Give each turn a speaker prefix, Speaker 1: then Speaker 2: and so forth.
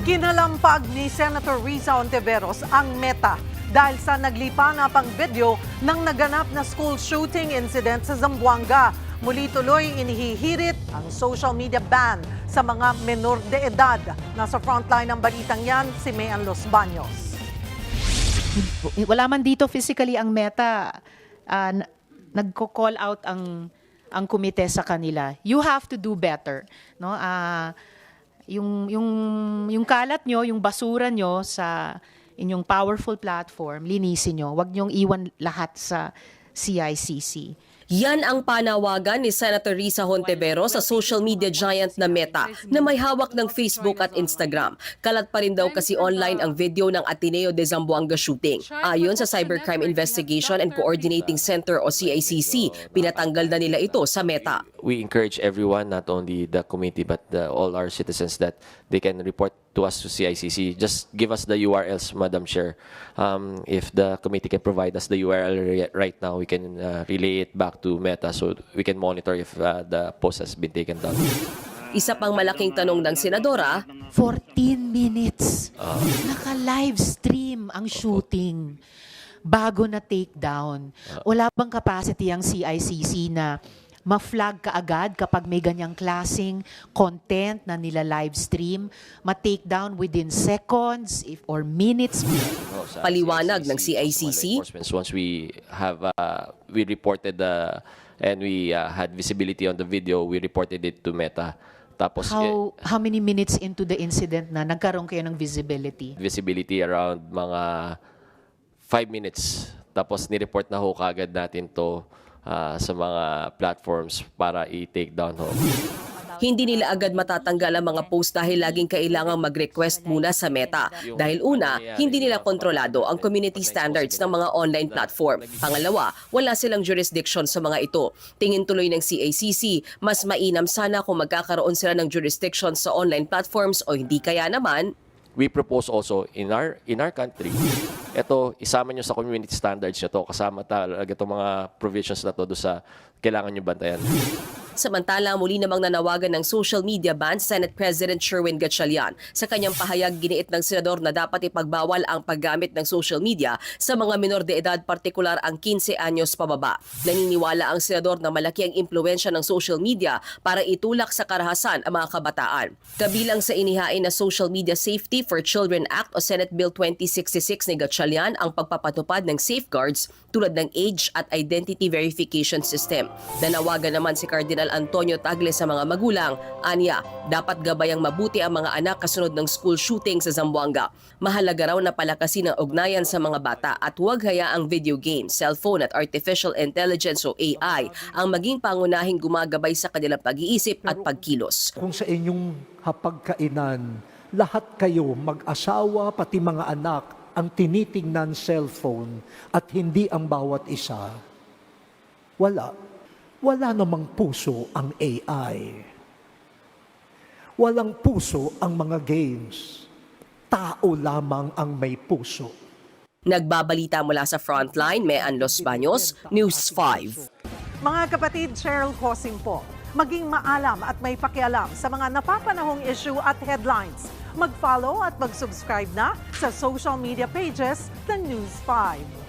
Speaker 1: Kinalampag ni Senator Risa Hontiveros ang Meta dahil sa naglipanapang video ng naganap na school shooting incident sa Zamboanga. Muli tuloy inihihirit ang social media ban sa mga menor de edad. Nasa frontline ng balitang yan si Mayan Los Baños.
Speaker 2: Wala man dito physically ang Meta. Nagko-call out ang komite sa kanila. You have to do better, no? Yung kalat nyo, yung basura nyo sa inyong powerful platform, linisin nyo. Huwag nyong iwan lahat sa CICC.
Speaker 3: Yan ang panawagan ni Senator Risa Hontiveros sa social media giant na Meta na may hawak ng Facebook at Instagram. Kalat pa rin daw kasi online ang video ng Ateneo de Zamboanga shooting. Ayon sa Cybercrime Investigation and Coordinating Center o CICC, pinatanggal na nila ito sa Meta.
Speaker 4: We encourage everyone, not only the committee but all our citizens, that they can report to us to CICC. Just give us the URLs, Madam Chair. If the committee can provide us the URL right now, we can relay it back to Meta so we can monitor if the post has been taken down.
Speaker 3: Isa pang malaking tanong ng senadora,
Speaker 2: 14 minutes. Naka-live stream ang shooting bago na take down. Wala bang capacity ang CICC na ma-flag ka agad kapag may ganyang klaseng content na nila live stream, ma-take down within seconds or minutes?
Speaker 3: Paliwanag ng CICC,
Speaker 4: Once we have we reported and we had visibility on the video, we reported it to Meta. Tapos
Speaker 2: How many minutes into the incident na nagkaroon kayo ng visibility?
Speaker 4: visibility around mga 5 minutes. Tapos ni-report na ho kagad natin to sa mga platforms para i-take down ho.
Speaker 3: hindi nila agad matatanggal ang mga post dahil laging kailangang mag-request muna sa Meta. Dahil una, hindi nila kontrolado ang community standards ng mga online platform. Pangalawa, wala silang jurisdiction sa mga ito. Tingin tuloy ng CICC, mas mainam sana kung magkakaroon sila ng jurisdiction sa online platforms o hindi kaya naman,
Speaker 4: We propose also in our country, ito isama nyo sa community standards nyo to, kasama talaga itong mga provisions na to do sa kailangan nyo bantayan.
Speaker 3: Samantala, muli namang nanawagan ng social media ban Senate President Sherwin Gatchalian. Sa kanyang pahayag, giniit ng senador na dapat ipagbawal ang paggamit ng social media sa mga menor de edad, partikular ang 15 anyos pababa. Naniniwala ang senador na malaki ang impluwensya ng social media para itulak sa karahasan ang mga kabataan. Kabilang sa inihain na Social Media Safety for Children Act o Senate Bill 2066 ni Gatchalian ang pagpapatupad ng safeguards tulad ng age at identity verification system. Nanawagan naman si Cardinal Antonio Tagle sa mga magulang, anya, dapat gabayang mabuti ang mga anak kasunod ng school shooting sa Zamboanga. Mahalaga raw na palakasin ang ugnayan sa mga bata at huwag hayaang video game, cellphone at artificial intelligence o AI ang maging pangunahing gumagabay sa kanilang pag-iisip at pagkilos.
Speaker 5: Kung sa inyong hapagkainan, lahat kayo, mag-asawa, pati mga anak, ang tinitingnan cellphone at hindi ang bawat isa, wala namang puso ang AI. Walang puso ang mga games. Tao lamang ang may puso.
Speaker 3: Nagbabalita mula sa Frontline, Mayan Los Baños, News 5.
Speaker 1: Mga kapatid, Cheryl Cosing po. Maging maalam at may pakialam sa mga napapanahong issue at headlines. Mag-follow at mag-subscribe na sa social media pages ng News 5.